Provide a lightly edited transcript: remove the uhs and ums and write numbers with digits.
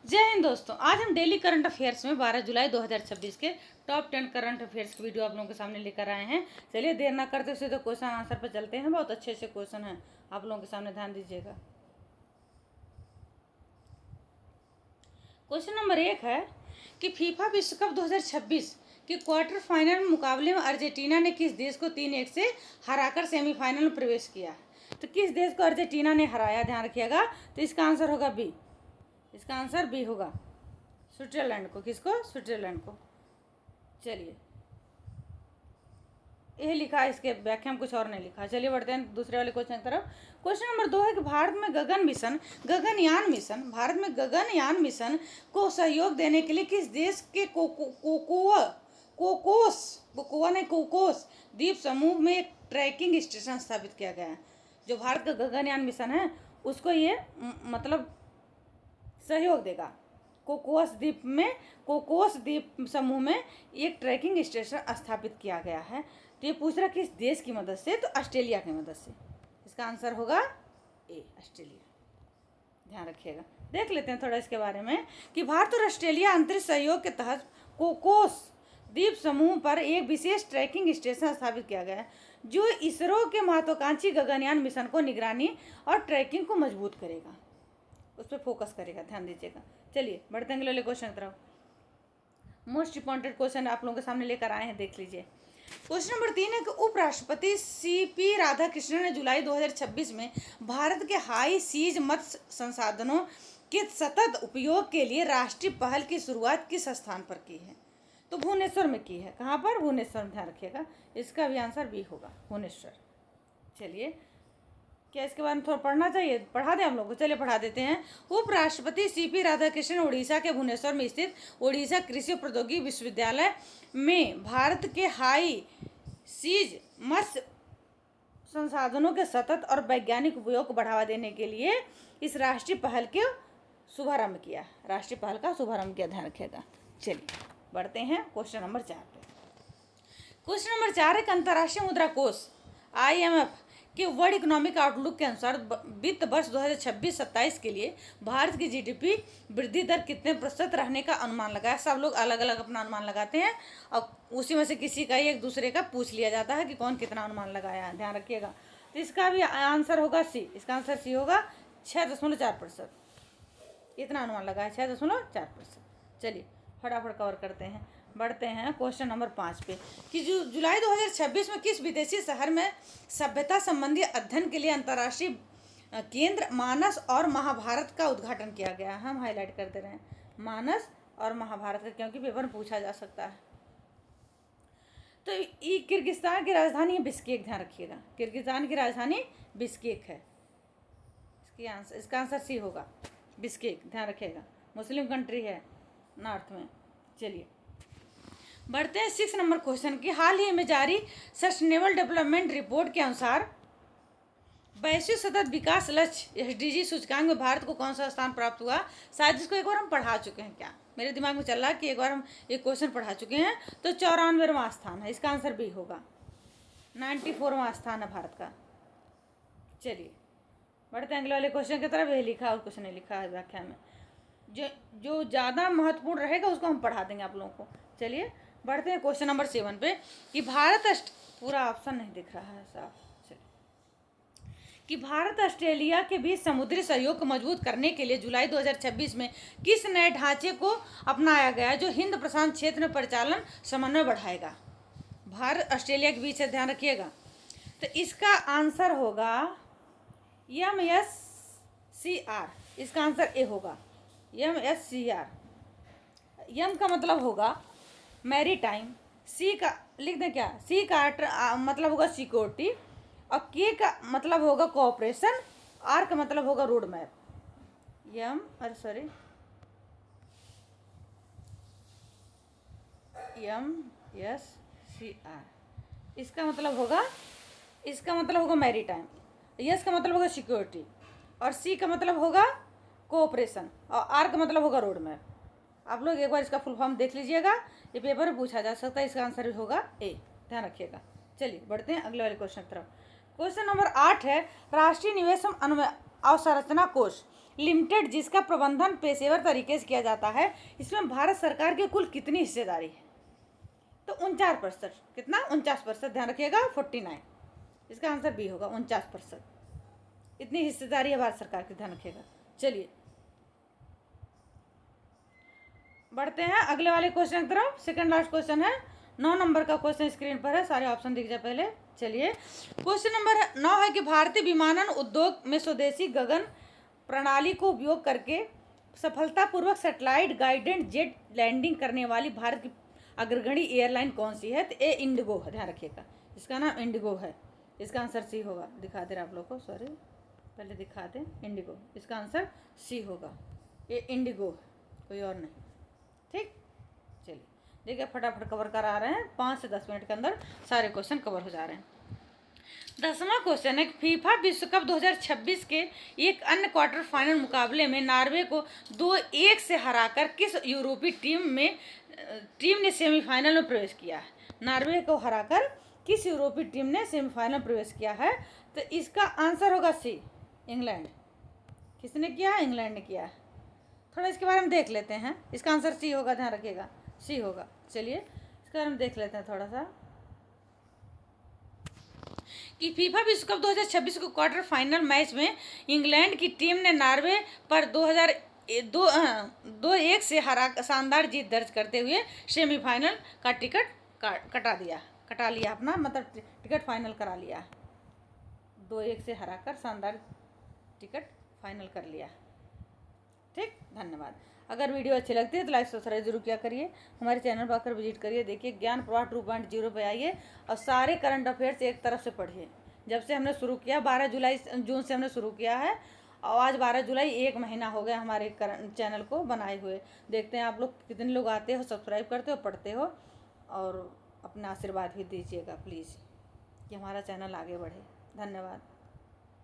जय हिंद दोस्तों। आज हम डेली करंट अफेयर्स में 12 जुलाई 2026 के टॉप 10 करंट अफेयर्स की वीडियो आप लोगों के सामने लेकर आए हैं। चलिए देर ना करते हुए तो क्वेश्चन आंसर पर चलते हैं। बहुत अच्छे अच्छे क्वेश्चन हैं, आप लोगों के सामने ध्यान दीजिएगा। क्वेश्चन नंबर 1 है कि फीफा विश्व कप 2026 के क्वार्टर फाइनल मुकाबले में अर्जेंटीना ने किस देश को 3-1 से हराकर सेमीफाइनल में प्रवेश किया। तो किस देश को अर्जेंटीना ने हराया, ध्यान रखिएगा। तो इसका आंसर होगा बी। इसका आंसर बी होगा, स्विट्जरलैंड को। किसको? स्विट्जरलैंड को। चलिए, यह लिखा है, इसके व्याख्या में कुछ और नहीं लिखा। चलिए बढ़ते हैं दूसरे वाले क्वेश्चन की तरफ। क्वेश्चन नंबर 2 है कि भारत में गगनयान मिशन को सहयोग देने के लिए किस देश के कोकोस द्वीप समूह में एक ट्रैकिंग स्टेशन स्थापित किया गया है। जो भारत का गगनयान मिशन है उसको ये मतलब सहयोग देगा। कोकोस द्वीप समूह में एक ट्रैकिंग स्टेशन स्थापित किया गया है। तो ये पूछ रहा किस देश की मदद से, तो ऑस्ट्रेलिया की मदद से। इसका आंसर होगा ए, ऑस्ट्रेलिया। ध्यान रखिएगा। देख लेते हैं थोड़ा इसके बारे में कि भारत और ऑस्ट्रेलिया अंतरिक्ष सहयोग के तहत कोकोस द्वीप समूह पर एक विशेष ट्रैकिंग स्टेशन स्थापित किया गया है, जो इसरो के महत्वाकांक्षी गगनयान मिशन को निगरानी और ट्रैकिंग को मजबूत करेगा, उस पर फोकस करेगा। ध्यान दीजिएगा। चलिए बढ़ते हैं अगले क्वेश्चन की तरफ। मोस्ट इंपॉर्टेंट क्वेश्चन आप लोगों के सामने लेकर आए हैं, देख लीजिए। क्वेश्चन नंबर 3 है कि उपराष्ट्रपति सीपी राधाकृष्णन ने जुलाई 2026 में भारत के हाई सीज मत्स्य संसाधनों के सतत उपयोग के लिए राष्ट्रीय पहल की शुरुआत किस स्थान पर की है। तो भुवनेश्वर में की है। कहाँ पर? भुवनेश्वर में। ध्यान रखिएगा। इसका भी आंसर बी होगा, भुवनेश्वर। चलिए, क्या इसके बारे में थोड़ा पढ़ना चाहिए? पढ़ा दें हम लोग को। चलिए पढ़ा देते हैं। उपराष्ट्रपति सीपी राधाकृष्णन उड़ीसा के भुवनेश्वर में स्थित ओडिशा कृषि प्रौद्योगिकी विश्वविद्यालय में भारत के हाई सीज मत्स्य संसाधनों के सतत और वैज्ञानिक उपयोग को बढ़ावा देने के लिए इस राष्ट्रीय पहल के शुभारंभ किया। राष्ट्रीय पहल का शुभारंभ किया। ध्यान रखिएगा। चलिए बढ़ते हैं क्वेश्चन नंबर 4 पे। क्वेश्चन नंबर 4 है कि अंतर्राष्ट्रीय मुद्रा कोष IMF के वर्ल्ड इकोनॉमिक आउटलुक के अनुसार वित्त वर्ष 2026-27 के लिए भारत की GDP वृद्धि दर कितने प्रतिशत रहने का अनुमान लगाया। सब लोग अलग अलग अपना अनुमान लगाते हैं और उसी में से किसी का एक दूसरे का पूछ लिया जाता है कि कौन कितना अनुमान लगाया है। ध्यान रखिएगा। तो इसका भी आंसर होगा सी। इसका आंसर सी होगा, 6.4%। इतना अनुमान लगाया, 6.4%। चलिए फटाफट कवर करते हैं। बढ़ते हैं क्वेश्चन नंबर 5 पे कि जुलाई 2026 में किस विदेशी शहर में सभ्यता संबंधी अध्ययन के लिए अंतर्राष्ट्रीय केंद्र मानस और महाभारत का उद्घाटन किया गया। हम हाईलाइट करते रहे मानस और महाभारत का, क्योंकि पेपर में पूछा जा सकता है। तो ये किर्गिस्तान की राजधानी है बिश्केक। ध्यान रखिएगा, किर्गिस्तान की राजधानी बिश्केक है। इसका आंसर सी होगा, बिश्केक। ध्यान रखिएगा। मुस्लिम कंट्री है नॉर्थ में। चलिए बढ़ते हैं 6 नंबर क्वेश्चन की। हाल ही में जारी सस्टेनेबल डेवलपमेंट रिपोर्ट के अनुसार वैश्विक सतत विकास लक्ष्य SDG सूचकांक में भारत को कौन सा स्थान प्राप्त हुआ। शायद इसको एक बार हम पढ़ा चुके हैं। क्या मेरे दिमाग में चल रहा है कि एक बार हम एक क्वेश्चन पढ़ा चुके हैं। तो 94वां स्थान है। इसका आंसर बी होगा, 94वां स्थान है भारत का। चलिए बढ़ते हैं अगले वाले क्वेश्चन की तरफ। ये लिखा और कुछ नहीं लिखा है व्याख्या में। जो ज़्यादा महत्वपूर्ण रहेगा उसको हम पढ़ा देंगे आप लोगों को। चलिए बढ़ते हैं क्वेश्चन नंबर 7 पे कि पूरा ऑप्शन नहीं दिख रहा है साफ। चलिए कि भारत ऑस्ट्रेलिया के बीच समुद्री सहयोग को मजबूत करने के लिए जुलाई 2026 में किस नए ढांचे को अपनाया गया जो हिंद प्रशांत क्षेत्र में परिचालन समन्वय बढ़ाएगा। भारत ऑस्ट्रेलिया के बीच है, ध्यान रखिएगा। तो इसका आंसर होगा MSCR। इसका आंसर ए होगा, MSCR। यम का मतलब होगा मैरी टाइम, सी का लिख दें क्या, सी का मतलब होगा सिक्योरिटी, और के का मतलब होगा कोऑपरेशन, आर का मतलब होगा रोड मैप। MSCR। इसका मतलब होगा मैरी टाइम, यस का मतलब होगा सिक्योरिटी, और सी का मतलब होगा कोऑपरेशन, और आर का मतलब होगा रोड मैप। आप लोग एक बार इसका फुल फॉर्म देख लीजिएगा, ये पेपर में पूछा जा सकता है। इसका आंसर भी होगा ए। ध्यान रखिएगा। चलिए बढ़ते हैं अगले वाले क्वेश्चन की तरफ। क्वेश्चन नंबर 8 है राष्ट्रीय निवेश अवसंरचना कोष लिमिटेड, जिसका प्रबंधन पेशेवर तरीके से किया जाता है, इसमें भारत सरकार की कुल कितनी हिस्सेदारी है? तो 49%। कितना? 49%। ध्यान रखिएगा, 49। इसका आंसर बी होगा, 49%। इतनी हिस्सेदारी है भारत सरकार की, ध्यान रखिएगा। चलिए बढ़ते हैं अगले वाले क्वेश्चन की तरफ। सेकंड लास्ट क्वेश्चन है, 9 नंबर का क्वेश्चन स्क्रीन पर है, सारे ऑप्शन दिख जाए पहले। चलिए क्वेश्चन नंबर 9 है कि भारतीय विमानन उद्योग में स्वदेशी गगन प्रणाली को उपयोग करके सफलतापूर्वक सैटेलाइट गाइडेड जेट लैंडिंग करने वाली भारत की अग्रगणी एयरलाइन कौन सी है? तो ए इंडिगो है, ध्यान रखिएगा, इसका नाम इंडिगो है। इसका आंसर सी होगा। दिखा दे रहे आप लोग को, सॉरी पहले दिखा दें, इंडिगो। इसका आंसर सी होगा, ये इंडिगो है, कोई और नहीं। ठीक, चलिए देखिए फटाफट कवर करा रहे हैं, 5 से 10 मिनट के अंदर सारे क्वेश्चन कवर हो जा रहे हैं। 10वां क्वेश्चन है, फीफा विश्व कप 2026 के एक अन्य क्वार्टर फाइनल मुकाबले में नॉर्वे को 2-1 से हराकर किस यूरोपीय टीम ने सेमीफाइनल में प्रवेश किया है? नॉर्वे को हराकर किस यूरोपीय टीम ने सेमीफाइनल में प्रवेश किया है? तो इसका आंसर होगा सी, इंग्लैंड। किसने किया है? इंग्लैंड ने किया है। थोड़ा इसके बारे में देख लेते हैं, इसका आंसर सी होगा, ध्यान रखिएगा, सी होगा। चलिए इसके बारे में देख लेते हैं थोड़ा सा कि फीफा विश्व कप 2026 के क्वार्टर फाइनल मैच में इंग्लैंड की टीम ने नॉर्वे पर 2-1 से हरा शानदार जीत दर्ज करते हुए सेमीफाइनल का टिकट कटा लिया अपना, मतलब टिकट फाइनल करा लिया। 2-1 से हराकर शानदार टिकट फाइनल कर लिया। ठीक, धन्यवाद। अगर वीडियो अच्छी लगती है तो लाइक सब्सक्राइब जरूर किया करिए, हमारे चैनल पर आकर विजिट करिए। देखिए ज्ञान प्रवाह 2.0 पे आइए और सारे करंट अफेयर्स एक तरफ से पढ़िए। जब से हमने शुरू किया 12 जून से हमने शुरू किया है और आज 12 जुलाई, 1 महीना हो गया हमारे चैनल को बनाए हुए। देखते हैं आप लोग कितने लोग आते हो, सब्सक्राइब करते हो, पढ़ते हो, और अपना आशीर्वाद भी दीजिएगा प्लीज़ कि हमारा चैनल आगे बढ़े। धन्यवाद।